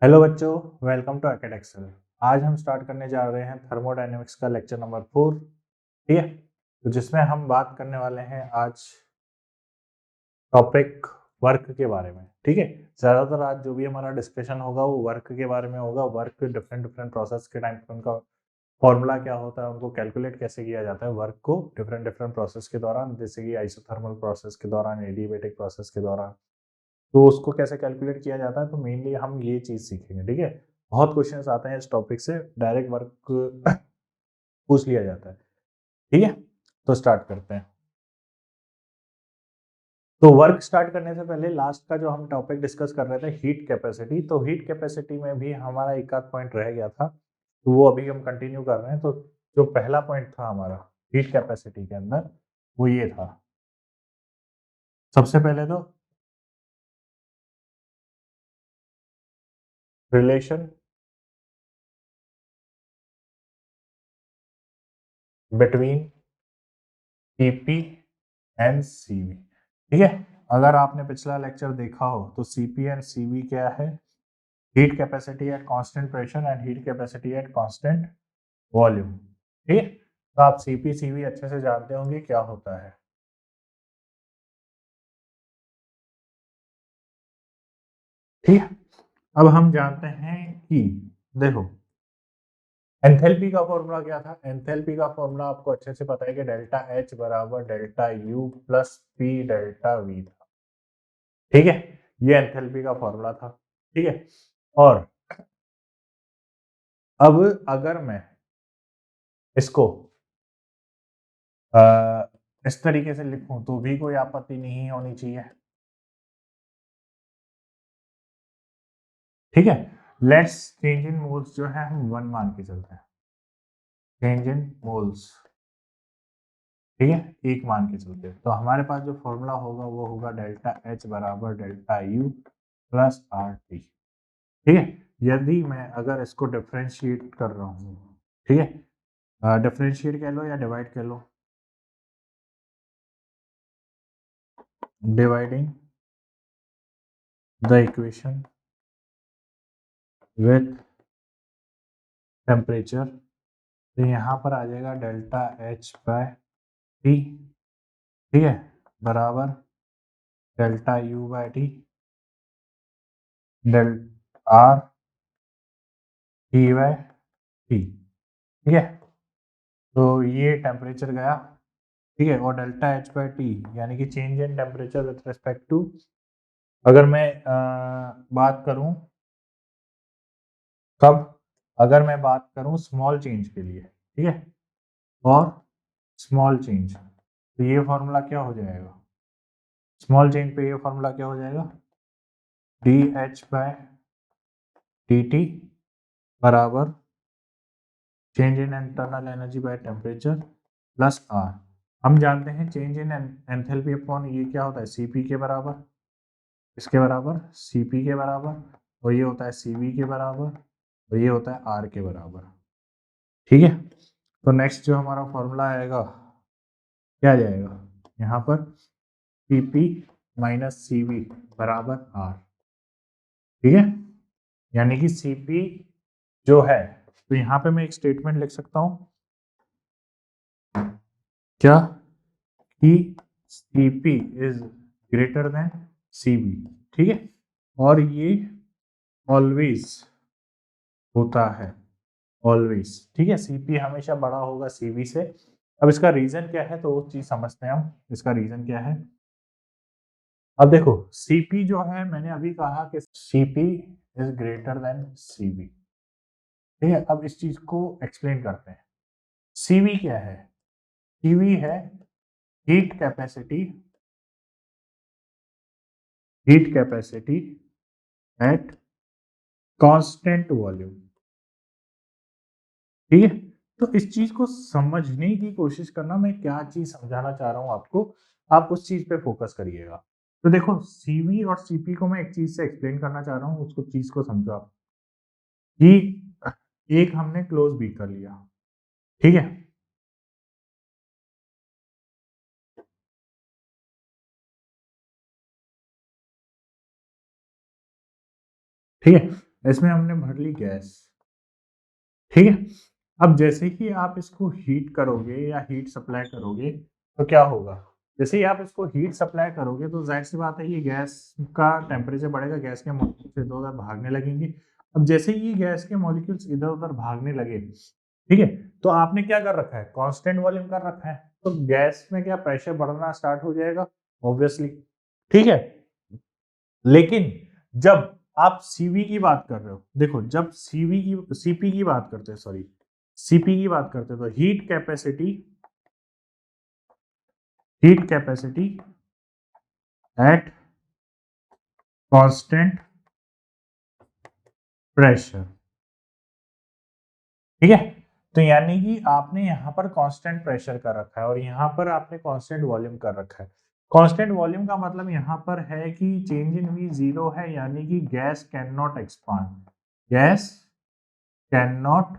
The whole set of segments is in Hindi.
हेलो बच्चों, वेलकम टू एकेड एक्सेल। आज हम स्टार्ट करने जा रहे हैं थर्मोडायनेमिक्स का लेक्चर नंबर 4। ठीक है, तो जिसमें हम बात करने वाले हैं आज टॉपिक वर्क के बारे में। ठीक है, ज़्यादातर आज जो भी हमारा डिस्कशन होगा वो वर्क के बारे में होगा। वर्क डिफरेंट डिफरेंट प्रोसेस के टाइम पर उनका फॉर्मूला क्या होता है, उनको कैलकुलेट कैसे किया जाता है वर्क को डिफरेंट डिफरेंट प्रोसेस के दौरान, जैसे कि आइसोथर्मल प्रोसेस के दौरान, एडियाबैटिक प्रोसेस के दौरान, तो उसको कैसे कैलकुलेट किया जाता है। तो मेनली हम ये चीज सीखेंगे। ठीक है, बहुत क्वेश्चंस आते हैं इस टॉपिक से, डायरेक्ट वर्क पूछ लिया जाता है। ठीक है, तो स्टार्ट करते हैं। तो वर्क स्टार्ट करने से पहले लास्ट का जो हम टॉपिक डिस्कस कर रहे थे, हीट कैपेसिटी, तो हीट कैपेसिटी में भी हमारा एक आध पॉइंट रह गया था, तो वो अभी हम कंटिन्यू कर रहे हैं। तो जो पहला पॉइंट था हमारा हीट कैपेसिटी के अंदर, वो ये था। सबसे पहले तो relation between Cp and Cv। ठीक है, अगर आपने पिछला लेक्चर देखा हो तो Cp एंड Cv क्या है? Heat capacity at constant pressure and heat capacity at constant volume. ठीक है, तो आप Cp Cv अच्छे से जानते होंगे क्या होता है। ठीक है, अब हम जानते हैं कि देखो, एंथैल्पी का फॉर्मूला क्या था? एंथैल्पी का फॉर्मूला आपको अच्छे से पता है कि डेल्टा H बराबर delta U plus P delta V था। ठीक है, ये एंथैल्पी का फॉर्मूला था। ठीक है, और अब अगर मैं इसको इस तरीके से लिखूं तो भी कोई आपत्ति नहीं होनी चाहिए। ठीक है, लेट्स चेंज इन मोल्स जो है हम 1 मान के चलते हैं। चेंज इन मोल्स, ठीक है, 1 मान के चलते हैं। तो हमारे पास जो फॉर्मूला होगा वो होगा डेल्टा H बराबर डेल्टा U प्लस RT। ठीक है, यदि मैं अगर इसको डिफरेंशिएट कर रहा हूँ, ठीक है, डिफरेंशिएट कह लो या डिवाइड कर लो, dividing the equation with temperature, तो यहाँ पर आ जाएगा डेल्टा H बाय T। ठीक है, बराबर delta U by T del R T by T। ठीक है, तो ये टेम्परेचर गया। ठीक है, और डेल्टा H बाय T यानी कि change in temperature with respect to, अगर मैं बात करूं कब, अगर मैं बात करूं स्मॉल चेंज के लिए, ठीक है, और स्मॉल चेंज, तो ये फॉर्मूला क्या हो जाएगा? स्मॉल चेंज पे ये फॉर्मूला क्या हो जाएगा? D H by D T बराबर change in internal energy by temperature plus R. हम जानते हैं चेंज इन एंथैल्पी अपॉन ये क्या होता है? सीपी के बराबर, इसके बराबर सीपी के बराबर, और ये होता है सीवी के बराबर, और ये होता है आर के बराबर। ठीक है, तो नेक्स्ट जो हमारा फॉर्मूला आएगा क्या आ जाएगा यहाँ पर? सीपी माइनस सीवी बराबर आर। ठीक है, यानी कि सीपी जो है, तो यहाँ पे मैं एक स्टेटमेंट लिख सकता हूँ क्या, कि CP is greater than CV. ठीक है, और ये ऑलवेज होता है, ऑलवेज। ठीक है, सीपी हमेशा बड़ा होगा सीवी से। अब इसका रीजन क्या है, तो वो चीज समझते हैं हम, इसका रीजन क्या है। अब देखो, सीपी जो है, मैंने अभी कहा कि CP is greater than CV. ठीक है, अब इस चीज को एक्सप्लेन करते हैं। सीवी क्या है? सीवी है heat capacity, heat capacity at constant volume. ठीक है, तो इस चीज को समझने की कोशिश करना, मैं क्या चीज समझाना चाह रहा हूं आपको, आप उस चीज पे फोकस करिएगा। तो देखो, सीवी और सीपी को मैं एक चीज से एक्सप्लेन करना चाह रहा हूँ, उसको चीज को समझो आप, कि एक हमने क्लोज बी कर लिया। ठीक है, ठीक है, इसमें हमने भर ली गैस, ठीक है। अब जैसे ही आप इसको हीट करोगे या हीट सप्लाई करोगे तो क्या होगा, जैसे ही आप इसको हीट सप्लाई करोगे तो जाहिर सी बात है ये गैस का टेम्परेचर बढ़ेगा, गैस के मॉलिक्यूल्स इधर उधर भागने लगेंगे। अब जैसे ही ये गैस के मॉलिक्यूल्स इधर उधर भागने लगे, ठीक है, तो आपने क्या कर रखा है, कांस्टेंट वॉल्यूम कर रखा है, तो गैस में क्या प्रेशर बढ़ना स्टार्ट हो जाएगा ऑब्वियसली, ठीक है। लेकिन जब आप सीवी की बात कर रहे हो, देखो जब सीपी की बात करते हैं, सॉरी सीपी की बात करते हैं, तो heat capacity at constant pressure, ठीक है। तो यानी कि आपने यहाँ पर कांस्टेंट प्रेशर कर रखा है और यहाँ पर आपने कांस्टेंट वॉल्यूम कर रखा है। कांस्टेंट वॉल्यूम का मतलब यहाँ पर है कि चेंज इन वी जीरो है, यानी कि gas can not expand, gas can not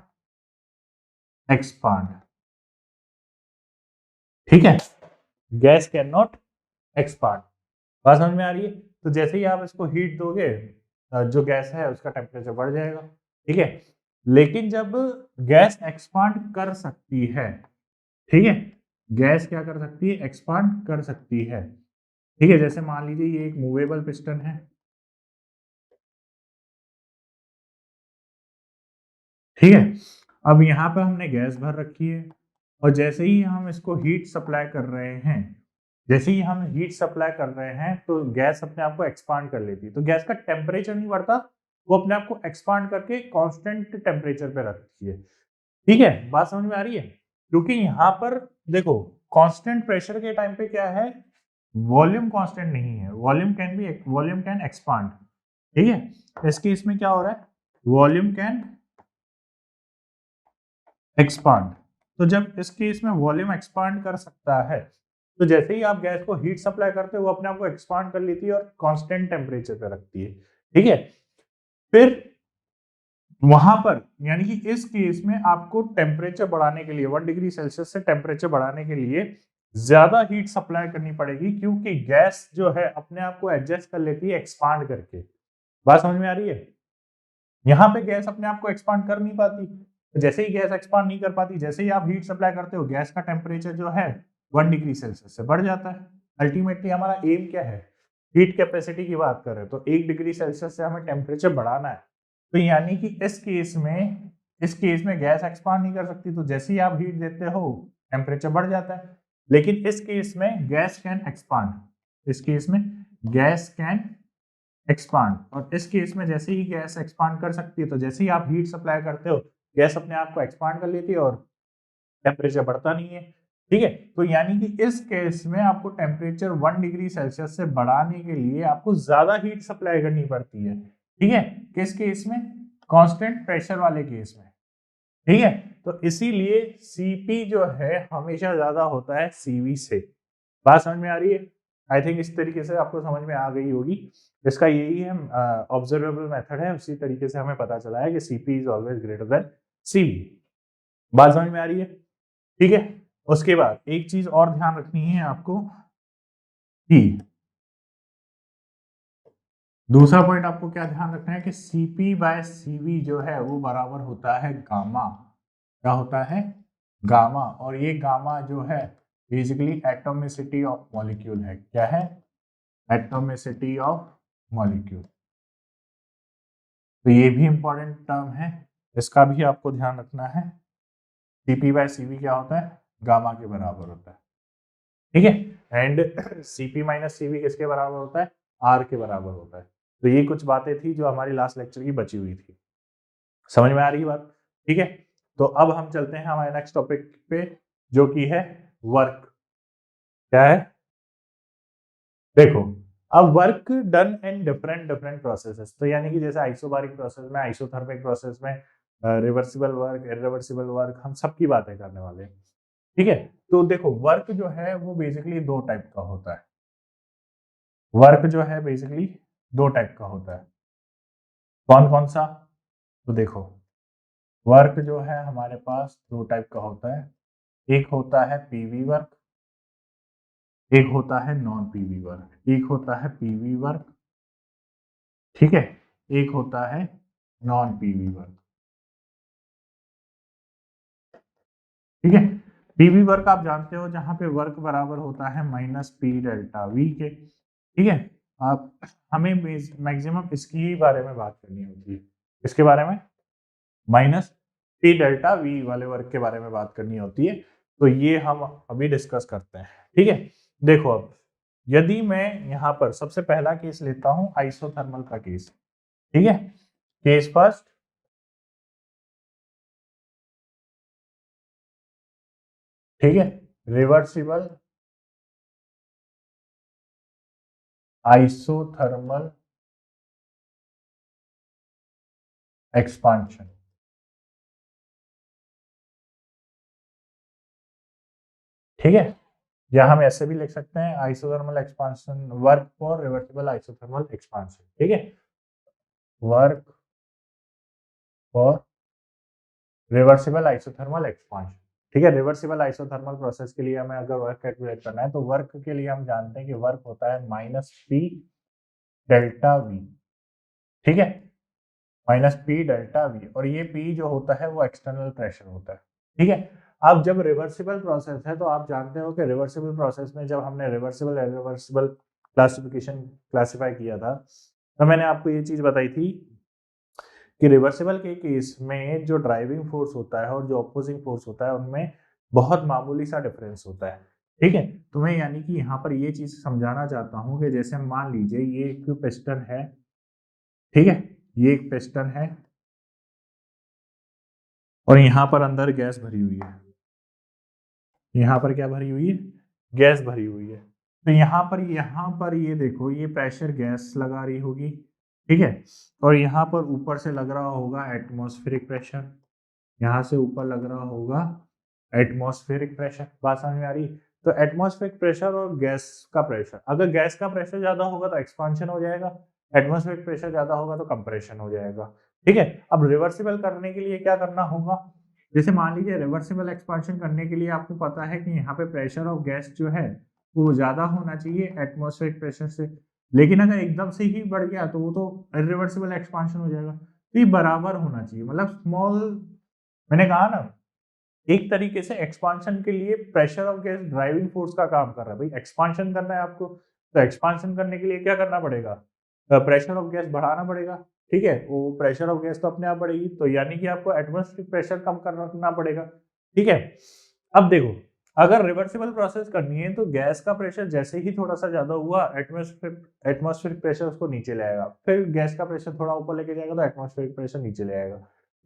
expand, ठीक है, गैस कैन नॉट एक्सपांड। बात समझ में आ रही है। तो जैसे ही आप इसको हीट दोगे जो गैस है उसका टेम्परेचर बढ़ जाएगा, ठीक है। लेकिन जब गैस एक्सपांड कर सकती है, ठीक है, गैस क्या कर सकती है, एक्सपांड कर सकती है, ठीक है। जैसे मान लीजिए ये एक मूवेबल पिस्टन है, ठीक है। अब यहाँ पे हमने गैस भर रखी है और जैसे ही हम इसको हीट सप्लाई कर रहे हैं, जैसे ही हम हीट सप्लाई कर रहे हैं तो गैस अपने आप को एक्सपांड कर लेती है, तो गैस का टेम्परेचर नहीं बढ़ता, वो अपने आप को एक्सपांड करके कांस्टेंट टेम्परेचर पे रखती है, ठीक है। बात समझ में आ रही है। क्योंकि यहाँ पर देखो कांस्टेंट प्रेशर के टाइम पे क्या है, वॉल्यूम कांस्टेंट नहीं है, वॉल्यूम कैन एक्सपांड, ठीक है। इस केस में क्या हो रहा है, वॉल्यूम कैन एक्सपांड। तो जब इस केस में वॉल्यूम एक्सपांड कर सकता है, तो जैसे ही आप गैस को हीट सप्लाई करते हो वो अपने आप को एक्सपांड कर लेती है और कांस्टेंट टेम्परेचर पे रखती है, ठीक है। फिर वहां पर यानी कि इस केस में आपको टेम्परेचर बढ़ाने के लिए 1 डिग्री सेल्सियस से टेम्परेचर बढ़ाने के लिए ज्यादा हीट सप्लाई करनी पड़ेगी, क्योंकि गैस जो है अपने आप को एडजस्ट कर लेती है एक्सपांड करके। बात समझ में आ रही है। यहाँ पे गैस अपने आप को एक्सपांड कर नहीं पाती, तो जैसे ही गैस एक्सपांड नहीं कर पाती, जैसे ही आप हीट सप्लाई करते हो गैस का टेम्परेचर जो है 1 डिग्री सेल्सियस से बढ़ जाता है। अल्टीमेटली हमारा एम क्या है, हीट कैपेसिटी की बात कर रहे हैं तो 1 डिग्री सेल्सियस से हमें टेम्परेचर बढ़ाना है। तो यानी कि इस केस में गैस एक्सपांड नहीं कर सकती, तो जैसे ही आप हीट देते हो टेम्परेचर बढ़ जाता है। लेकिन इस केस में गैस कैन एक्सपांड, इस केस में गैस कैन एक्सपांड, और इस केस में जैसे ही गैस एक्सपांड कर सकती है, तो जैसे ही आप हीट सप्लाई करते हो गैस अपने आप को एक्सपांड कर लेती है और टेम्परेचर बढ़ता नहीं है, ठीक है। तो यानी कि इस केस में आपको टेम्परेचर 1 डिग्री सेल्सियस से बढ़ाने के लिए आपको ज्यादा हीट सप्लाई करनी पड़ती है, ठीक है। किस केस में, कांस्टेंट प्रेशर वाले केस में, ठीक है। तो इसीलिए सीपी जो है हमेशा ज्यादा होता है सीवी से। बात समझ में आ रही है। आई थिंक इस तरीके से आपको समझ में आ गई होगी। इसका यही है ऑब्जर्वेबल मेथड है, उसी तरीके से हमें पता चला है कि CP is always greater than CV. बात समझ में आ रही है, ठीक है। उसके बाद एक चीज और ध्यान रखनी है आपको कि दूसरा पॉइंट आपको क्या ध्यान रखना है कि सीपी बाय सीवी जो है वो बराबर होता है गामा। क्या होता है, गामा। और ये गामा जो है बेसिकली एटॉमिसिटी ऑफ मॉलिक्यूल है। क्या है, एटॉमिसिटी ऑफ मॉलिक्यूल। तो ये भी इंपॉर्टेंट टर्म है, इसका भी आपको ध्यान रखना है। सीपी बाय सीवी क्या होता है, गामा के बराबर होता है, ठीक है। एंड सीपी माइनस सीवी किसके बराबर होता है, आर के बराबर होता है। तो ये कुछ बातें थी जो हमारी लास्ट लेक्चर की बची हुई थी। समझ में आ रही बात, ठीक है। तो अब हम चलते हैं हमारे नेक्स्ट टॉपिक पे, जो कि है वर्क। क्या है, देखो अब work done in different different processes, तो यानी कि जैसे आइसोबारिक प्रोसेस में, आइसोथर्मिक प्रोसेस में, रिवर्सिबल वर्क, इरिवर्सिबल वर्क, हम सबकी बातें करने वाले हैं, ठीक है। तो देखो वर्क जो है वो बेसिकली दो टाइप का होता है। वर्क जो है बेसिकली दो टाइप का होता है। कौन कौन सा, तो देखो वर्क जो है हमारे पास दो टाइप का होता है। एक होता है पीवी वर्क, एक होता है नॉन पीवी वर्क। एक होता है पीवी वर्क, ठीक है, एक होता है नॉन पीवी वर्क। ठीक है, पीवी वर्क आप जानते हो जहां पे वर्क बराबर होता है माइनस पी डेल्टा वी के। ठीक है, आप हमें मैक्सिमम इसकी ही बारे में बात करनी होती है, इसके बारे में माइनस पी डेल्टा वी वाले वर्क के बारे में बात करनी होती है। तो ये हम अभी डिस्कस करते हैं। ठीक है, देखो अब यदि मैं यहाँ पर सबसे पहला केस लेता हूं आइसोथर्मल का केस। ठीक है, केस फर्स्ट, ठीक है, रिवर्सिबल आइसोथर्मल एक्सपांशन। ठीक है, या हम ऐसे भी लिख सकते हैं isothermal expansion, work for reversible isothermal expansion. ठीक है, work for reversible isothermal expansion. ठीक है, रिवर्सिबल आइसोथर्मल प्रोसेस के लिए हमें अगर वर्क कैलकुलेट करना है तो वर्क के लिए हम जानते हैं कि वर्क होता है माइनस पी डेल्टा वी। ठीक है, माइनस पी डेल्टा वी, और ये पी जो होता है वो एक्सटर्नल प्रेशर होता है। ठीक है, अब जब रिवर्सिबल प्रोसेस है तो आप जानते हो कि रिवर्सिबल प्रोसेस में जब हमने रिवर्सिबल इरिवर्सिबल क्लासिफिकेशन क्लासिफाई किया था तो मैंने आपको ये चीज बताई थी कि रिवर्सिबल के केस में जो ड्राइविंग फोर्स होता है और जो ऑपोजिंग फोर्स होता है उनमें बहुत मामूली सा डिफरेंस होता है। ठीक है, तो मैं यानी कि यहाँ पर ये चीज समझाना चाहता हूँ कि जैसे मान लीजिए ये एक पिस्टन है। ठीक है, ये एक पिस्टन है और यहाँ पर अंदर गैस भरी हुई है। यहाँ पर क्या भरी हुई है? गैस भरी हुई है। तो यहाँ पर ये देखो, ये प्रेशर गैस लगा रही होगी। ठीक है, और यहाँ पर ऊपर से लग रहा होगा एटमॉस्फेरिक प्रेशर, यहाँ से ऊपर लग रहा होगा एटमॉस्फेरिक प्रेशर। बात समझ में आ रही? तो एटमॉस्फेरिक प्रेशर और गैस का प्रेशर, अगर गैस का प्रेशर ज्यादा होगा तो एक्सपांशन हो जाएगा, एटमॉस्फेरिक प्रेशर ज्यादा होगा तो कंप्रेशन हो जाएगा। ठीक है, अब रिवर्सिबल करने के लिए क्या करना होगा? जैसे मान लीजिए रिवर्सिबल एक्सपांशन करने के लिए आपको पता है कि यहाँ पे प्रेशर ऑफ गैस जो है वो ज्यादा होना चाहिए एटमॉस्फेरिक प्रेशर से, लेकिन अगर एकदम से ही बढ़ गया तो वो तो इरिवर्सिबल एक्सपांशन हो जाएगा। तो ये बराबर होना चाहिए, मतलब स्मॉल, मैंने कहा ना एक तरीके से एक्सपांशन के लिए pressure of gas driving force का काम कर रहा है। भाई एक्सपांशन करना है आपको, तो एक्सपांशन करने के लिए क्या करना पड़ेगा? प्रेशर ऑफ गैस बढ़ाना पड़ेगा। ठीक है, वो प्रेशर ऑफ गैस तो अपने आप बढ़ेगी, तो यानी कि आपको एटमॉस्फेरिक प्रेशर कम करना पड़ेगा। ठीक है, अब देखो अगर रिवर्सिबल प्रोसेस करनी है तो गैस का प्रेशर जैसे ही थोड़ा सा ज्यादा हुआ एटमॉस्फेरिक प्रेशर उसको नीचे ले आएगा, फिर गैस का प्रेशर थोड़ा ऊपर लेके जाएगा तो एटमॉस्फेरिक प्रेशर नीचे ले आएगा,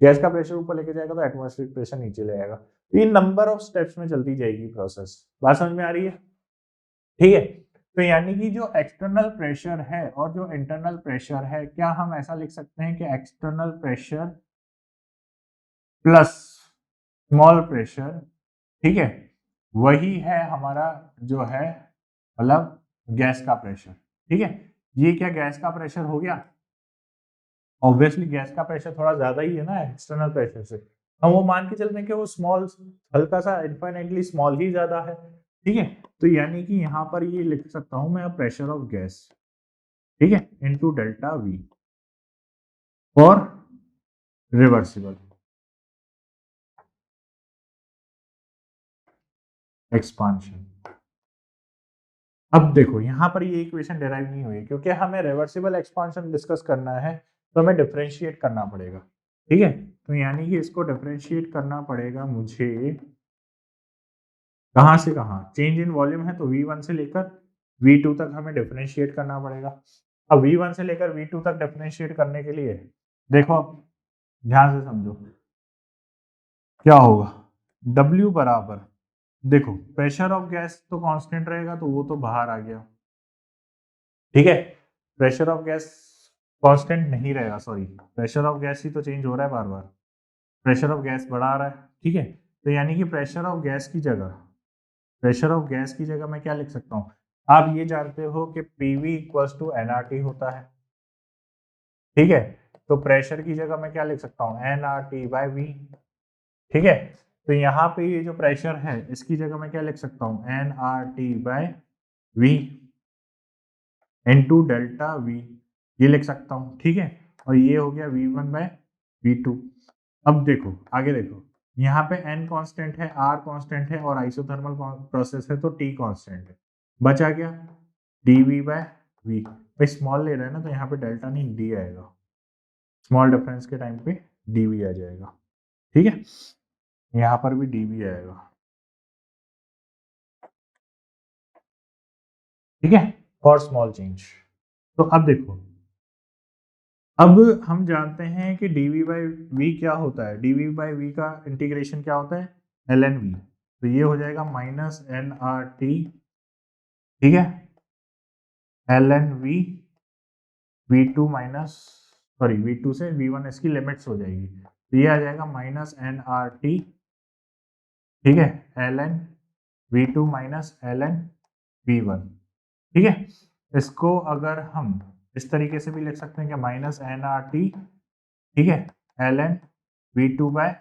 गैस का प्रेशर ऊपर लेके जाएगा तो एटमॉस्फेरिक प्रेशर नीचे ले आएगा। तो ये नंबर ऑफ स्टेप्स में चलती जाएगी प्रोसेस। बात समझ में आ रही है? ठीक है, तो यानी कि जो एक्सटर्नल प्रेशर है और जो इंटरनल प्रेशर है, क्या हम ऐसा लिख सकते हैं कि external pressure plus small pressure, ठीक है, वही है हमारा जो है मतलब गैस का प्रेशर। ठीक है, ये क्या गैस का प्रेशर हो गया? ऑब्वियसली गैस का प्रेशर थोड़ा ज्यादा ही है ना एक्सटर्नल प्रेशर से, हम वो मान के चलते हैं कि वो स्मॉल, हल्का सा इनफाइनाइटली स्मॉल ही ज्यादा है। ठीक है, तो यानी कि यहाँ पर ये लिख सकता हूं मैं प्रेशर ऑफ गैस, ठीक है, into delta we for reversible expansion. अब देखो यहाँ पर ये इक्वेशन डेराइव नहीं हुई क्योंकि हमें रिवर्सिबल एक्सपांशन डिस्कस करना है, तो हमें डिफरेंशिएट करना पड़ेगा। ठीक है, तो यानी कि इसको डिफरेंशिएट करना पड़ेगा मुझे, कहां से कहां? चेंज इन वॉल्यूम है तो V1 से लेकर V2 तक हमें डिफरेंशिएट करना पड़ेगा। अब V1 से लेकर V2 तक डिफरेंशिएट करने के लिए देखो, अब ध्यान से समझो क्या होगा। W बराबर, देखो प्रेशर ऑफ गैस तो कांस्टेंट रहेगा तो वो तो बाहर आ गया। ठीक है, प्रेशर ऑफ गैस कांस्टेंट नहीं रहेगा, सॉरी, प्रेशर ऑफ गैस ही तो चेंज हो रहा है बार बार, प्रेशर ऑफ गैस बढ़ा रहा है। ठीक है, तो यानी कि प्रेशर ऑफ गैस की जगह मैं क्या लिख सकता हूँ? आप ये जानते हो कि पीवी इक्वल्स टू एनआरटी होता है। ठीक है, तो प्रेशर की जगह मैं क्या लिख सकता हूँ? NRT by V. ठीक है, तो यहाँ पे ये जो प्रेशर है इसकी जगह मैं क्या लिख सकता हूँ? NRT by V into delta V, ये लिख सकता हूँ। ठीक है, और ये हो गया V1 बाय V2। अब देखो आगे देखो, यहाँ पे n कांस्टेंट है, r कांस्टेंट है और आइसोथर्मल प्रोसेस है तो t कांस्टेंट है। बचा क्या, dv बाय v। भाई स्मॉल ले रहे हैं ना तो यहाँ पे डेल्टा नहीं d आएगा, स्मॉल डिफरेंस के टाइम पे dv आ जाएगा। ठीक है, यहाँ पर भी dv आएगा। ठीक है, फॉर स्मॉल चेंज। तो अब देखो, अब हम जानते हैं कि dv बाई वी क्या होता है, dv बाई वी का इंटीग्रेशन क्या होता है, ln v। तो ये हो जाएगा माइनस एन आर टी, ठीक है, ln v, v2 minus, sorry v2 से v1 इसकी लिमिट्स हो जाएगी, तो ये आ जाएगा माइनस एन आर टी, ठीक है, ln v2 minus ln v1। ठीक है, इसको अगर हम इस तरीके से भी लिख सकते हैं कि माइनस एन आर टी, ठीक है, ln v2 by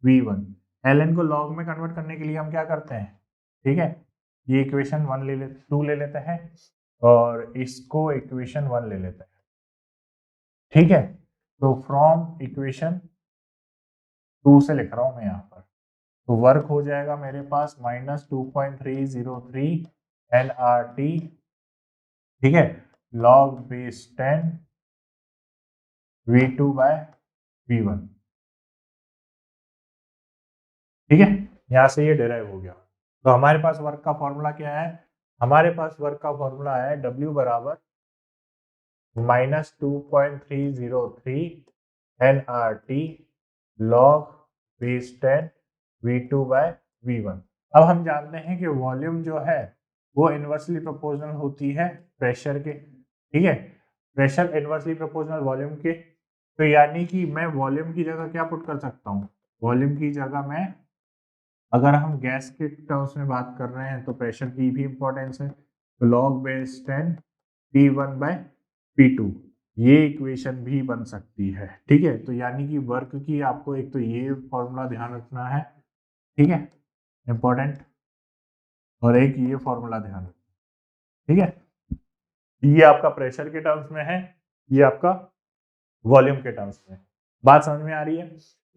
v1। ln को log में कन्वर्ट करने के लिए हम क्या करते हैं, ठीक है, ये इक्वेशन 1 ले लेते 2 ले लेते हैं और इसको इक्वेशन 1 ले लेते हैं। ठीक है, तो फ्रॉम इक्वेशन 2 से लिख रहा हूं मैं यहाँ पर, तो वर्क हो जाएगा मेरे पास -2.303 एन आर टी, ठीक है, log base 10 v2 by v1। ठीक है, यहां से ये डिराइव हो गया। तो हमारे पास वर्क का फॉर्मूला क्या है, हमारे पास वर्क का फॉर्मूला है W बराबर -2.303 N R T log base 10 v2 by v1। अब हम जानते हैं कि वॉल्यूम जो है वो इनवर्सली प्रोपोर्शनल होती है प्रेशर के। ठीक है, प्रेशर इनवर्सली प्रोपोर्शनल वॉल्यूम के, तो यानी कि मैं वॉल्यूम की जगह क्या पुट कर सकता हूँ, वॉल्यूम की जगह मैं, अगर हम गैस के टर्म्स में बात कर रहे हैं तो प्रेशर की भी इंपॉर्टेंस है, तो log base 10 P1 bye P2, ये इक्वेशन भी बन सकती है। ठीक है, तो यानी कि वर्क की आपको एक तो ये फॉर्मूला ध्यान रखना है, ठीक है, इंपॉर्टेंट, और एक ये फॉर्मूला ध्यान रखना। ठीक है, ये आपका प्रेशर के टर्म्स में है, ये आपका वॉल्यूम के टर्म्स में। बात समझ में आ रही है।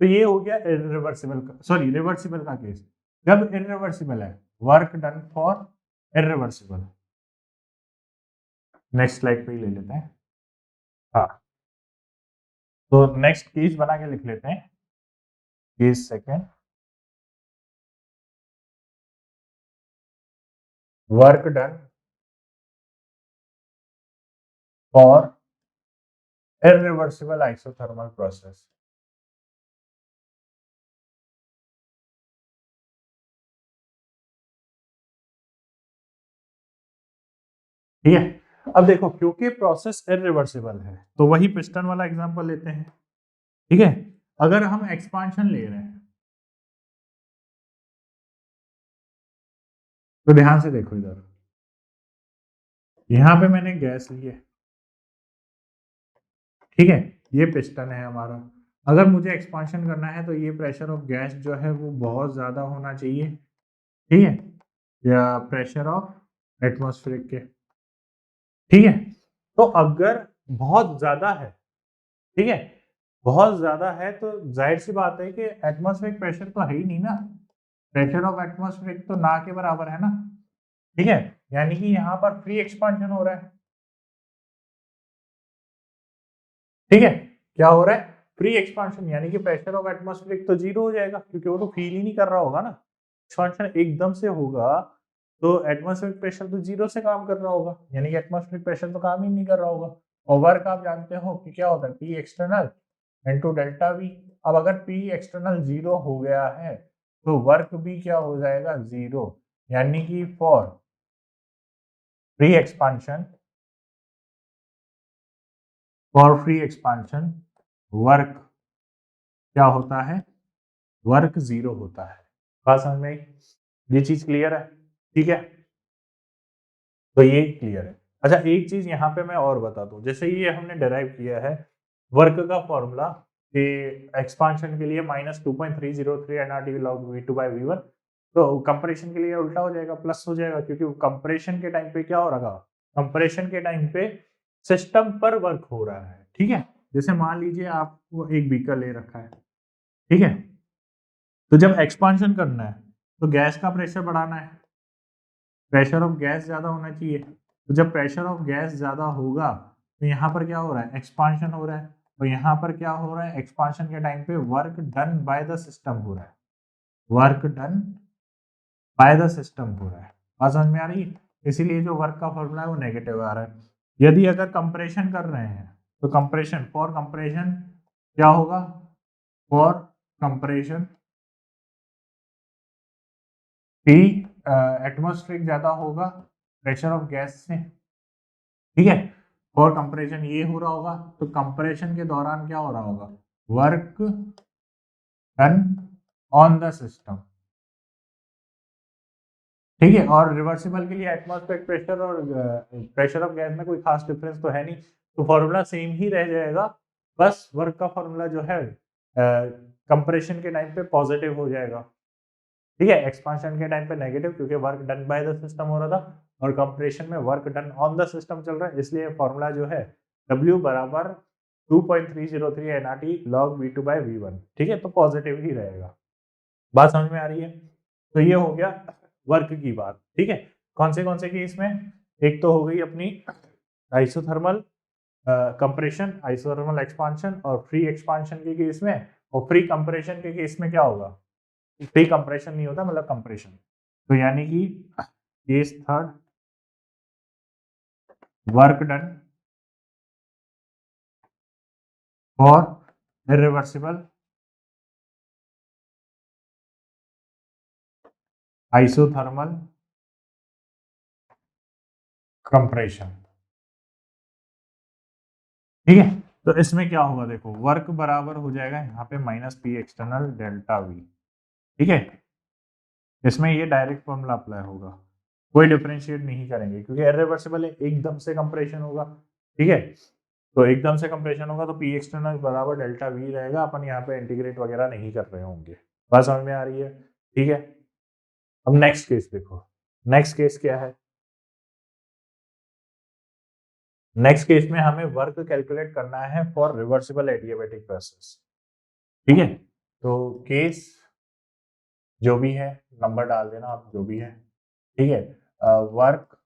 तो ये हो गया इरिवर्सिबल का, सॉरी रिवर्सिबल का केस। जब इरिवर्सिबल है, work done for irreversible. Next slide पे ही ले लेते हैं। हाँ, तो नेक्स्ट केस बना के लिख लेते हैं, case second, work done for irreversible isothermal process. ठीक है, अब देखो क्योंकि प्रोसेस इरिवर्सिबल है तो वही पिस्टन वाला एग्जांपल लेते हैं। ठीक है, अगर हम एक्सपांशन ले रहे हैं तो ध्यान से देखो इधर, यहां पे मैंने गैस ली है, ठीक है, ये पिस्टन है हमारा। अगर मुझे एक्सपांशन करना है तो ये प्रेशर ऑफ गैस जो है वो बहुत ज्यादा होना चाहिए, ठीक है, या प्रेशर ऑफ एटमॉस्फेरिक के। ठीक है, तो अगर बहुत ज्यादा है, ठीक है, बहुत ज्यादा है तो जाहिर सी बात है कि एटमॉस्फेरिक प्रेशर तो है ही नहीं ना, प्रेशर ऑफ एटमॉस्फेरिक तो ना के बराबर है ना। ठीक है, यानी कि यहाँ पर फ्री एक्सपांशन हो रहा है। ठीक है, क्या हो रहा है, फ्री एक्सपांशन, यानी कि प्रेशर ऑफ एटमॉस्फेरिक तो जीरो हो जाएगा क्योंकि वो तो फील ही नहीं कर रहा होगा ना। एक्सपांशन एकदम से होगा तो एटमॉस्फेरिक प्रेशर तो जीरो से काम कर रहा होगा, यानी कि एटमॉस्फेरिक प्रेशर तो काम ही नहीं कर रहा होगा। और वर्क आप जानते हो कि क्या होता है, P external into delta we. अब अगर पी एक्सटर्नल जीरो हो गया है तो वर्क भी क्या हो जाएगा, जीरो, यानी कि फॉर फ्री एक्सपांशन, वर्क क्या होता है, वर्क जीरो होता है। बात समझ में आई? ये चीज क्लियर है? ठीक है, तो ये क्लियर है। अच्छा, एक चीज यहाँ पे मैं और बता दूं, जैसे ये हमने डिराइव किया है वर्क का फॉर्मूला कि एक्सपांशन के लिए -2.303 NRT log v2 by v1, तो कंप्रेशन के लिए उल्टा हो जाएगा, प्लस हो जाएगा, क्योंकि कंप्रेशन के टाइम पे क्या हो रहा है, कंप्रेशन के टाइम पे सिस्टम पर वर्क हो रहा है। ठीक है, जैसे मान लीजिए आपको एक बीकर ले रखा है, ठीक है, तो जब एक्सपांशन करना है तो गैस का प्रेशर बढ़ाना है, प्रेशर ऑफ गैस ज्यादा होना चाहिए। तो जब प्रेशर ऑफ गैस ज्यादा होगा तो यहाँ पर क्या हो रहा है, एक्सपांशन हो रहा है। तो यहाँ पर क्या हो रहा है, एक्सपांशन के टाइम पे work done by the system हो रहा है, work done by the system हो रहा है। बात समझ में आ रही है? इसीलिए जो वर्क का फॉर्मूला है वो नेगेटिव आ रहा है। यदि अगर कंप्रेशन कर रहे हैं तो कंप्रेशन, फॉर कंप्रेशन क्या होगा, फॉर कंप्रेशन P एटमॉस्फेरिक ज्यादा होगा प्रेशर ऑफ गैस से, ठीक है। फॉर कंप्रेशन ये हो रहा होगा, तो कंप्रेशन के दौरान क्या हो रहा होगा, work done on the system, ठीक है। और रिवर्सिबल के लिए एटमॉस्फेरिक प्रेशर और प्रेशर ऑफ गैस में कोई खास डिफरेंस तो है नहीं, तो फॉर्मूला सेम ही रह जाएगा, बस वर्क का फॉर्मूला जो है कंप्रेशन के टाइम पे पॉजिटिव हो जाएगा, ठीक है। एक्सपांशन के टाइम पे नेगेटिव, क्योंकि work done by the system हो रहा था, और कंप्रेशन में work done on the system चल रहा है, इसलिए फॉर्मूला जो है W बराबर 2.303 nRT log V2 by V1, ठीक है, तो पॉजिटिव ही रहेगा। बात समझ में आ रही है? तो ये हो गया वर्क की बात, ठीक है। कौन से केस में, एक तो हो गई अपनी आइसोथर्मल कंप्रेशन, आइसोथर्मल एक्सपांशन और फ्री एक्सपांशन के केस में, और फ्री कंप्रेशन के केस में क्या होगा, फ्री कंप्रेशन नहीं होता, मतलब कंप्रेशन। तो यानी कि case third, work done for irreversible isothermal compression, ठीक है। तो इसमें क्या होगा, देखो वर्क बराबर हो जाएगा यहाँ पे minus P external delta we, ठीक है। इसमें ये डायरेक्ट फॉर्मूला अप्लाई होगा, कोई डिफरेंशिएट नहीं करेंगे क्योंकि इरिवर्सिबल है, एकदम से कंप्रेशन होगा, ठीक है। तो एकदम से कंप्रेशन होगा तो पी एक्सटर्नल बराबर डेल्टा वी रहेगा, अपन यहाँ पे इंटीग्रेट वगैरह नहीं कर रहे होंगे। बात समझ में आ रही है? ठीक है। अब नेक्स्ट केस देखो, नेक्स्ट केस क्या है, नेक्स्ट केस में हमें वर्क कैलकुलेट करना है फॉर रिवर्सिबल एडियाबैटिक प्रोसेस, ठीक है। तो केस जो भी है, नंबर डाल देना आप जो भी है, ठीक है। वर्क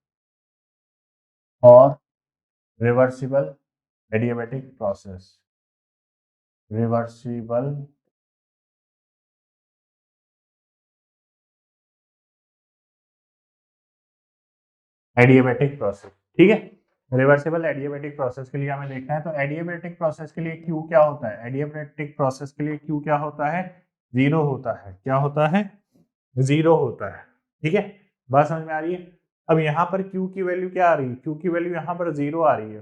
और reversible adiabatic process, reversible adiabatic process, ठीक है। रिवर्सिबल एडियाबैटिक प्रोसेस के लिए हमें देखना है, तो एडियाबैटिक प्रोसेस के लिए क्यू क्या होता है, एडियाबैटिक प्रोसेस के लिए क्यू क्या होता है, जीरो होता है। क्या होता है, जीरो होता है, ठीक है। बात समझ में आ रही है? अब यहाँ पर क्यू की वैल्यू क्या आ रही है, क्यू की वैल्यू यहाँ पर जीरो आ रही है।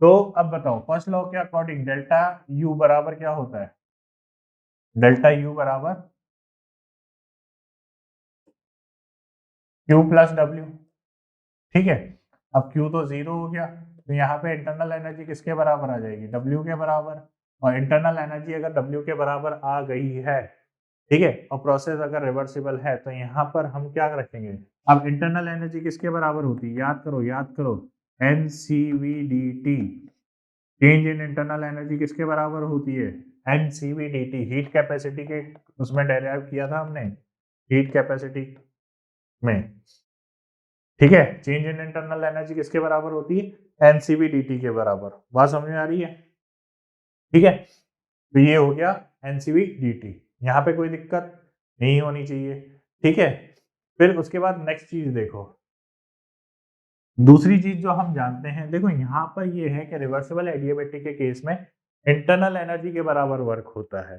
तो अब बताओ फर्स्ट लॉ के अकॉर्डिंग डेल्टा यू बराबर क्या होता है, डेल्टा यू बराबर क्यू प्लस डब्ल्यू, ठीक है। अब Q तो जीरो हो गया, तो यहाँ पे इंटरनल एनर्जी किसके बराबर आ जाएगी, W के बराबर। और इंटरनल एनर्जी अगर W के बराबर आ गई है, ठीक है, और प्रोसेस अगर रिवर्सिबल है, तो यहाँ पर हम क्या रखेंगे, अब इंटरनल एनर्जी किसके बराबर होती है, याद करो याद करो, NCVDT। Change in internal energy किसके बराबर होती है, NCVDT, हीट कैपेसिटी के उसमें डेराइव किया था हमने, हीट कैपेसिटी में, ठीक है। चेंज इन इंटरनल एनर्जी किसके बराबर होती है, एनसीवी के बराबर। बात समझ में आ रही है? ठीक है, तो ये हो गया एनसीवी, यहाँ पे कोई दिक्कत नहीं होनी चाहिए, ठीक है। फिर उसके बाद नेक्स्ट चीज देखो, दूसरी चीज जो हम जानते हैं, देखो यहाँ पर ये है कि रिवर्सिबल एडियाबैटिक के केस में इंटरनल एनर्जी के बराबर वर्क होता है।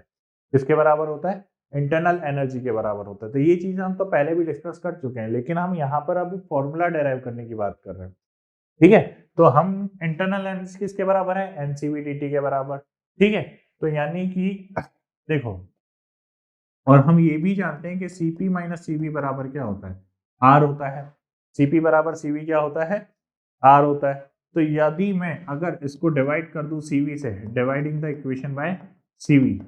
किसके बराबर होता है, इंटरनल एनर्जी के बराबर होता है। तो ये चीज हम तो पहले भी डिस्कस कर चुके हैं, लेकिन हम यहाँ पर अब फॉर्मूला डेराइव करने की बात कर रहे हैं, ठीक है। तो हम इंटरनल एनर्जी किसके बराबर है, एनसीवीडीटी के बराबर, ठीक है। तो यानी कि देखो, और हम ये भी जानते हैं कि सीपी माइनस सीवी बराबर क्या होता है, आर होता है। सीपी बराबर सीवी क्या होता है, आर होता है। तो यदि मैं अगर इसको डिवाइड कर दूं सीवी से, dividing the equation by CV,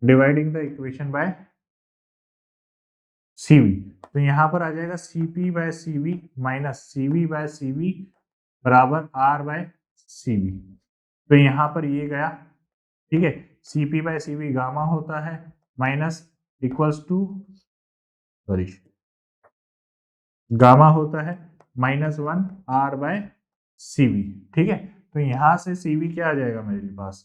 dividing the equation by CV, तो यहां पर आ जाएगा CP by CV minus CV by CV बराबर आर बाय सीवी, तो यहाँ पर ये गया, ठीक है, Cp बाय Cv गामा होता है minus equals to sorry gamma होता है -1 R बाय Cv, ठीक है। तो यहाँ से Cv क्या आ जाएगा मेरे पास,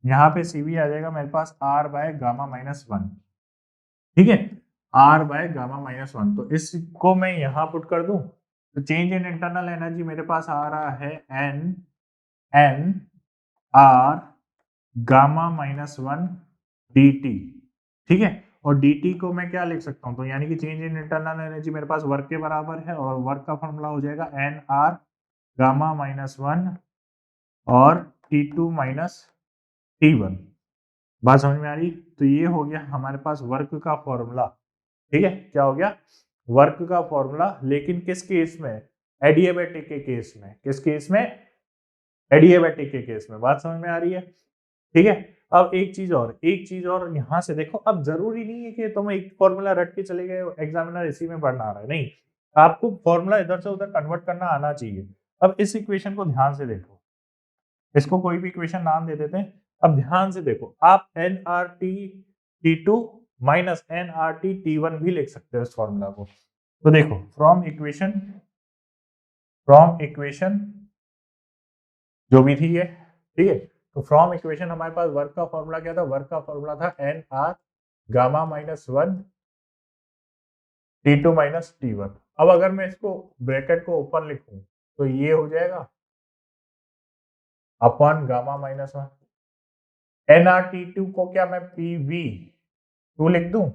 यहाँ पे Cv आ जाएगा मेरे पास R बाय गामा -1, ठीक है, R बाय गामा -1। तो इसको मैं यहाँ पुट कर दूं तो चेंज इन इंटरनल एनर्जी मेरे पास आ रहा है n R गामा -1 dt, ठीक है। और dt को मैं क्या लिख सकता हूँ, तो यानी कि चेंज इन इंटरनल एनर्जी मेरे पास वर्क के बराबर है और वर्क का फॉर्मूला हो जाएगा n R गामा -1 और T2 माइनस T1। बात समझ में आ रही? तो ये हो गया हमारे पास वर्क का फॉर्मूला, ठीक है। क्या हो गया, वर्क का फॉर्मूला, लेकिन किस केस में, एडियाबैटिक के केस में। किस केस में, एडियाबैटिक के केस में। बात समझ में आ रही है, ठीक है। अब एक चीज और यहां से देखो, अब जरूरी नहीं है कि तुम एक फॉर्मूला रट के चले गए, एग्जामिनर इसी में पढ़ना आ रहा है, नहीं, आपको फॉर्मूला इधर से उधर कन्वर्ट करना आना चाहिए। अब इस इक्वेशन को ध्यान से देखो, इसको कोई भी इक्वेशन नाम दे देते हैं। अब ध्यान से देखो, आप nRT T2 minus nRT T1 भी लिख सकते हो इस फॉर्मूला को। तो देखो फ्रॉम इक्वेशन जो भी थी ये, ठीक है। तो फ्रॉम इक्वेशन हमारे पास वर्क का फॉर्मूला क्या था, वर्क का फॉर्मूला था nR gamma -1 T2 minus T1। अब अगर मैं इसको ब्रैकेट को ओपन लिखूं तो ये हो जाएगा अपॉन गामा -1। nRT2 को क्या मैं PV2 लिख दूं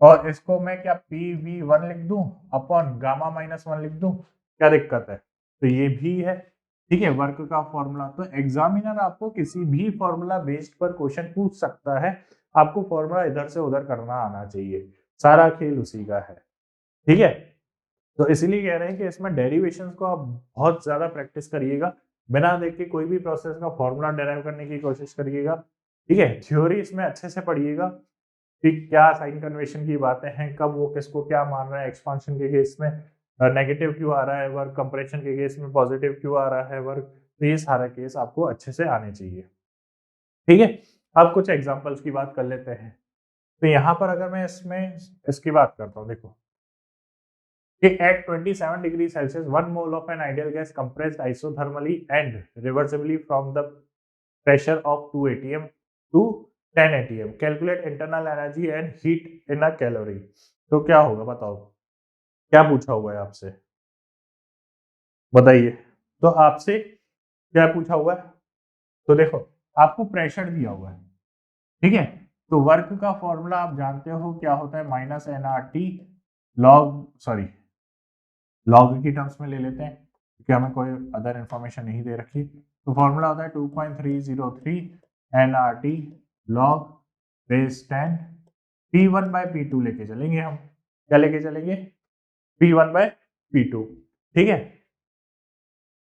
और इसको मैं क्या PV1 लिख दूं अपॉन गामा -1 लिख दूं, क्या दिक्कत है? तो ये भी है, ठीक है, वर्क का फॉर्मूला। तो एग्जामिनर आपको किसी भी फॉर्मूला बेस्ड पर क्वेश्चन पूछ सकता है, आपको फॉर्मूला इधर से उधर करना आना चाहिए, सारा खेल उसी का है, ठीक है। तो इसीलिए कह रहे हैं कि इसमें डेरिवेशंस को आप बहुत ज्यादा प्रैक्टिस करिएगा, बिना देख के कोई भी प्रोसेस का फॉर्मूला डेराइव करने की कोशिश करिएगा, ठीक है। थ्योरी इसमें अच्छे से पढ़िएगा कि क्या साइन कन्वेंशन की बातें हैं, कब वो किसको क्या मान रहा है, एक्सपांशन के केस में नेगेटिव क्यों आ रहा है वर्क, कंप्रेशन के केस में पॉजिटिव क्यों आ रहा है वर्क। तो ये सारा केस आपको अच्छे से आने चाहिए, ठीक है। अब कुछ एग्जांपल्स की बात कर लेते हैं। तो यहाँ पर अगर मैं इसमें इसकी बात करता हूँ, देखो कि at 27 degree Celsius 1 mole of an ideal gas compressed isothermally and reversibly from the pressure of 2 atm to 10 atm, calculate internal energy and heat in a calorie। तो क्या होगा बताओ, क्या पूछा हुआ है आपसे, बताइए। तो आपसे क्या पूछा हुआ है, तो देखो आपको प्रेशर दिया हुआ है, ठीक है। तो वर्क का फॉर्मूला आप जानते हो क्या होता है, -nRT लॉग की टर्म्स में ले लेते हैं क्योंकि हमें कोई अदर इंफॉर्मेशन नहीं दे रखी। तो फॉर्मूला होता है 2.303 nRT log base 10 P1 bye P2 लेके चलेंगे हम, क्या लेके चलेंगे, P1 बाय P2, ठीक है।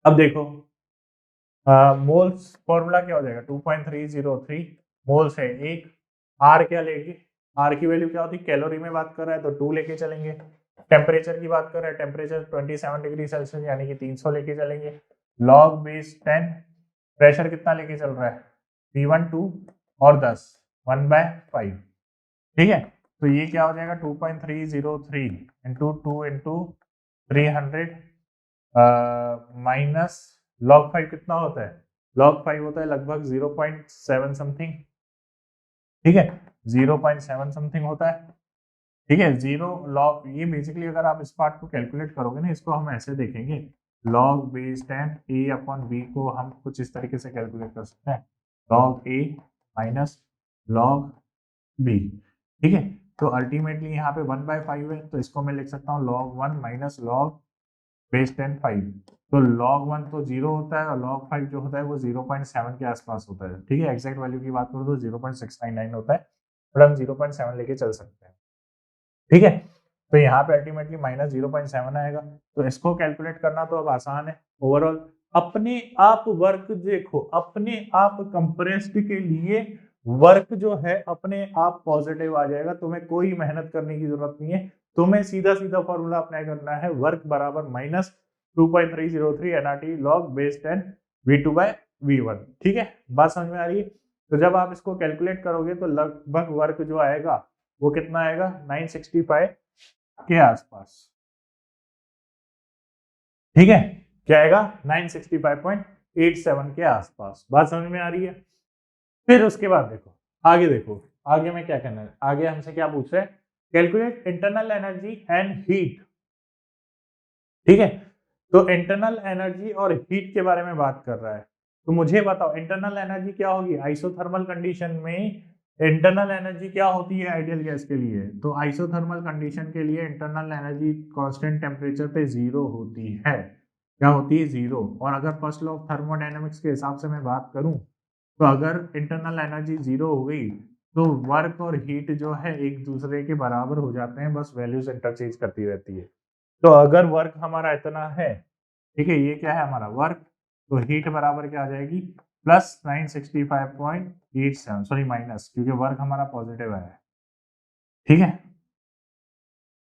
अब देखो मोल्स फॉर्मूला क्या हो जाएगा, 2.303 मोल्स है एक, आर क्या लेंगे, आर की वैल्यू क्या होती है, कैलोरी में बात कर रहा है तो 2 लेके चलेंगे। टेम्परेचर की बात कर रहा है, टेम्परेचर 27 डिग्री सेल्सियस यानी कि 300 लेके चलेंगे। लॉग बेस 10, प्रेशर कितना लेके चल रहा है, P1 2 और 10 1/5, ठीक है। तो ये क्या हो जाएगा 2.303 इंटू 2 इंटू 300 माइनस लॉग 5 कितना होता है, लॉग 5 होता है लगभग 0.7 समथिंग, ठीक है, 0.7 समथिंग होता है, ठीक है। जीरो लॉग, ये बेसिकली अगर आप इस पार्ट को कैलकुलेट करोगे ना, इसको हम ऐसे देखेंगे, लॉग बेस 10 ए अपॉन बी को हम कुछ इस तरीके से कैलकुलेट कर सकते हैं, लॉग ए माइनस लॉग बी, ठीक है। तो अल्टीमेटली यहाँ पे 1/5 है, तो इसको मैं लिख सकता हूँ log 1 माइनस लॉग बेस 10 5। तो log 1 तो 0 होता है और log 5 जो होता है वो 0.7 के आसपास होता है, ठीक है। एग्जैक्ट वैल्यू की बात करो तो 0.699 होता है, बट हम 0.7 लेके चल सकते हैं, ठीक है। तो यहाँ पे अल्टीमेटली -0.7 आएगा। तो इसको कैलकुलेट करना तो अब आसान है। ओवरऑल अपने आप वर्क देखो, अपने आप कंप्रेस्ड के लिए वर्क जो है अपने आप पॉजिटिव आ जाएगा, तुम्हें कोई मेहनत करने की जरूरत नहीं है, तुम्हें सीधा सीधा फॉर्मूला अप्लाई करना है, वर्क बराबर -2.303 nRT log base 10 V2 by V1। ठीक है, बात समझ में आ रही है? तो जब आप इसको कैलकुलेट करोगे तो लगभग वर्क जो आएगा वो कितना आएगा, 965 के आसपास। ठीक है, क्या आएगा, 965.87 के आसपास। बात समझ में आ रही है? फिर उसके बाद देखो आगे, देखो आगे में क्या करना है, आगे हमसे क्या पूछ रहे हैं, calculate internal energy and heat. ठीक है, तो इंटरनल एनर्जी और हीट के बारे में बात कर रहा है। तो मुझे बताओ इंटरनल एनर्जी क्या होगी आइसोथर्मल कंडीशन में। इंटरनल एनर्जी क्या होती है आइडियल गैस के लिए, तो आइसोथर्मल कंडीशन के लिए इंटरनल एनर्जी कांस्टेंट टेम्परेचर पे जीरो होती है। क्या होती है, जीरो। और अगर फर्स्ट लॉ ऑफ थर्मोडायनेमिक्स के हिसाब से मैं बात करूं, तो अगर इंटरनल एनर्जी जीरो हो गई तो वर्क और हीट जो है एक दूसरे के बराबर हो जाते हैं, बस वैल्यूज इंटरचेंज करती रहती है। तो अगर वर्क हमारा इतना है, ठीक है, ये क्या है हमारा वर्क, तो हीट बराबर क्या आ जाएगी, प्लस 965.87, सॉरी माइनस, क्योंकि वर्क हमारा पॉजिटिव आया है। ठीक है,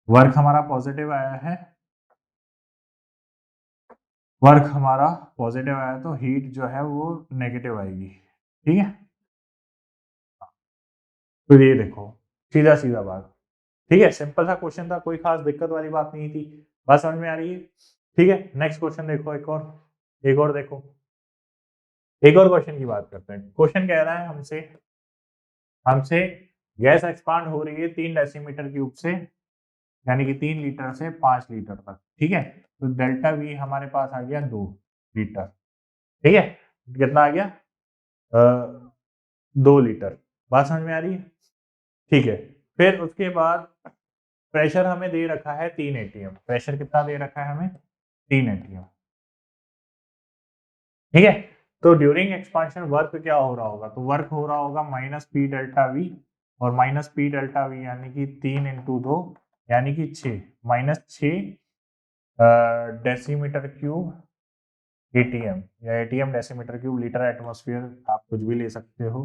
वर्क हमारा पॉजिटिव आया है, वर्क हमारा पॉजिटिव आया तो हीट जो है वो नेगेटिव आएगी। ठीक है, तो ये देखो सीधा सीधा बात। ठीक है, सिंपल सा क्वेश्चन था, कोई खास दिक्कत वाली बात नहीं थी। बात समझ में आ रही है? ठीक है, नेक्स्ट क्वेश्चन देखो, एक और देखो, एक और क्वेश्चन की बात करते हैं। क्वेश्चन कह रहा है हमसे हमसे गैस एक्सपांड हो रही है 3 डेसीमीटर क्यूब से, यानी कि 3 लीटर से 5 लीटर तक। ठीक है, तो डेल्टा वी हमारे पास आ गया 2 लीटर। ठीक है, कितना आ गया, 2 लीटर। बात समझ में आ रही है? ठीक है, फिर उसके बाद प्रेशर हमें दे रखा है 3 एटीएम। प्रेशर कितना दे रखा है हमें, 3 एटीएम। ठीक है, तो ड्यूरिंग एक्सपांशन वर्क क्या हो रहा होगा, तो वर्क हो रहा होगा माइनस पी डेल्टा वी, और माइनस पी डेल्टा वी यानी कि 3 इंटू 2 यानी कि 6, माइनस 6 डेसीमीटर क्यूब एटीएम, या ATM decimetre cube, litre atmosphere आप कुछ भी ले सकते हो।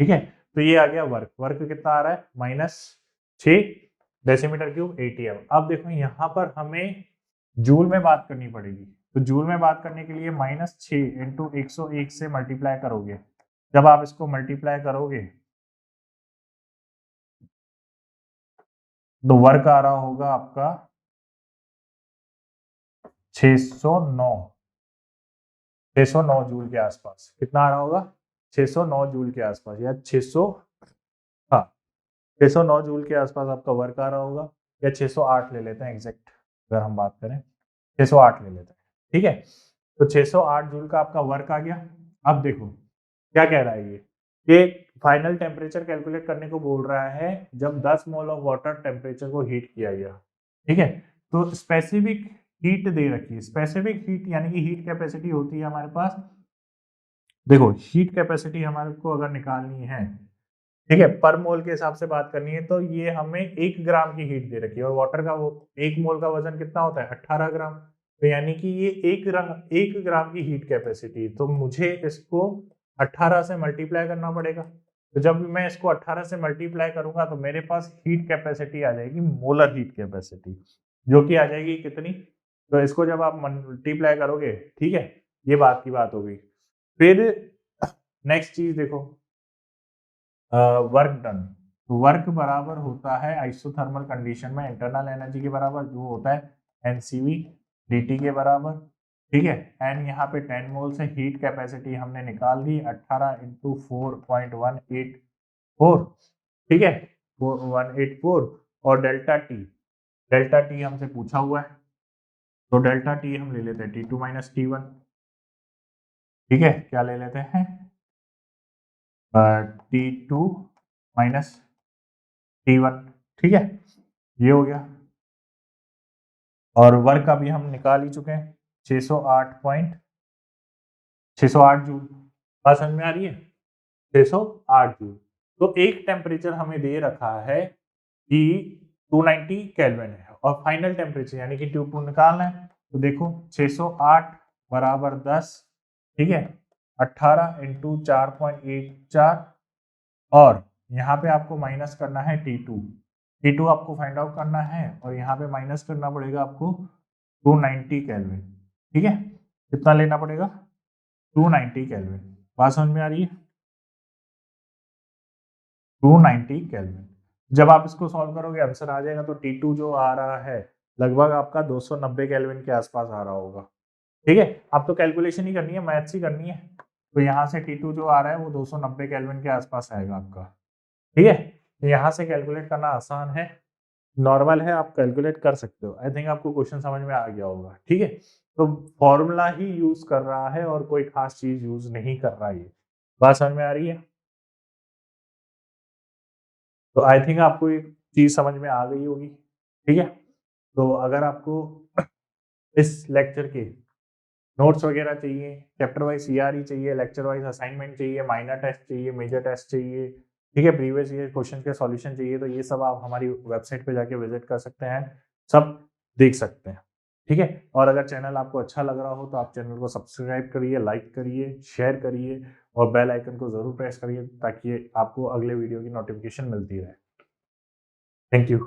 ठीक है, तो ये आ गया वर्क। वर्क कितना आ रहा है, माइनस 6 डेसीमीटर क्यूब एटीएम। अब देखो यहाँ पर हमें जूल में बात करनी पड़ेगी, तो जूल में बात करने के लिए माइनस 6 इंटू 101 से मल्टीप्लाई करोगे। जब आप इसको मल्टीप्लाई करोगे तो वर्क आ रहा होगा आपका 609 609 जूल के आसपास। कितना आ रहा होगा, 609 जूल के आसपास, या 600, हाँ 609 जूल के आसपास आपका वर्क आ रहा होगा, या 608 ले लेते हैं एग्जैक्ट, अगर हम बात करें 608 ले लेते हैं। ठीक है, तो 608 जूल का आपका वर्क आ गया। अब देखो क्या कह रहा है ये, कि फाइनल टेम्परेचर कैलकुलेट करने को बोल रहा है जब 10 मोल ऑफ वाटर टेम्परेचर को हीट किया गया। ठीक है, तो स्पेसिफिक हीट दे रखी है। स्पेसिफिक हीट यानी कि हीट कैपेसिटी होती है हमारे पास, देखो हीट कैपेसिटी हमारे को अगर निकालनी है, ठीक है, पर मोल के हिसाब से बात करनी है, तो ये हमें 1 ग्राम की हीट दे रखी है, और वाटर का वो 1 मोल का वजन कितना होता है, 18 ग्राम। तो यानी कि ये 1 ग्राम की हीट कैपेसिटी, तो मुझे इसको 18 से मल्टीप्लाई करना पड़ेगा। तो जब मैं इसको 18 से मल्टीप्लाई करूंगा तो मेरे पास हीट कैपेसिटी आ जाएगी, मोलर हीट कैपेसिटी, जो कि आ जाएगी कितनी, तो इसको जब आप मल्टीप्लाई करोगे, ठीक है, ये बात की बात हो गई। फिर नेक्स्ट चीज देखो, वर्क डन। वर्क बराबर होता है आइसोथर्मल कंडीशन में इंटरनल एनर्जी के बराबर, जो होता है एनसीवी dt के बराबर। ठीक है, एन यहाँ पे 10 मोल से हीट कैपेसिटी हमने निकाल दी 18 इंटू 4.184। ठीक है, 184, और डेल्टा टी हमसे पूछा हुआ है, तो डेल्टा टी हम ले लेते हैं T2 माइनस T1। ठीक है, क्या ले लेते हैं, T2 माइनस T1। ठीक है, ये हो गया, और वर्क अभी हम निकाल ही चुके हैं 608 जूल। बात समझ में आ रही है, 608 जूल। तो एक टेम्परेचर हमें दे रखा है कि 290 केल्विन है, और फाइनल टेम्परेचर यानी कि T2 निकालना है। तो देखो 608 बराबर 10, ठीक है, 18 इंटू 4.14, और यहाँ पे आपको माइनस करना है T2 आपको फाइंड आउट करना है, और यहाँ पे माइनस करना पड़ेगा आपको 290 केल्विन। ठीक है, कितना लेना पड़ेगा, 290 केल्विन। बात समझ में आ रही है? 290 केल्विन। जब आप इसको सॉल्व करोगे आंसर आ जाएगा। तो T2 जो आ रहा है लगभग आपका 290 केल्विन के आसपास आ रहा होगा। ठीक है, आप तो कैलकुलेशन ही करनी है, मैथ्स ही करनी है। तो यहाँ से T2 जो आ रहा है वो 290 केल्विन के आसपास आएगा आपका। ठीक है, तो यहाँ से कैलकुलेट करना आसान है, नॉर्मल है, आप कैलकुलेट कर सकते हो। आई थिंक आपको क्वेश्चन समझ में आ गया होगा। ठीक है, तो फॉर्मूला ही यूज कर रहा है और कोई खास चीज यूज नहीं कर रहा है। बात समझ में आ रही है? तो आई थिंक आपको एक चीज समझ में आ गई होगी। ठीक है, तो अगर आपको इस लेक्चर के नोट्स वगैरह चाहिए, चैप्टर वाइज सीआरई चाहिए, लेक्चर वाइज असाइनमेंट चाहिए, माइनर टेस्ट चाहिए, मेजर टेस्ट चाहिए, ठीक है, प्रीवियस ईयर क्वेश्चन के सॉल्यूशन चाहिए, तो ये सब आप हमारी वेबसाइट पे जाके विजिट कर सकते हैं, सब देख सकते हैं। ठीक है, और अगर चैनल आपको अच्छा लग रहा हो तो आप चैनल को सब्सक्राइब करिए, लाइक करिए, शेयर करिए और बेल आइकन को जरूर प्रेस करिए ताकि आपको अगले वीडियो की नोटिफिकेशन मिलती रहे। Thank you.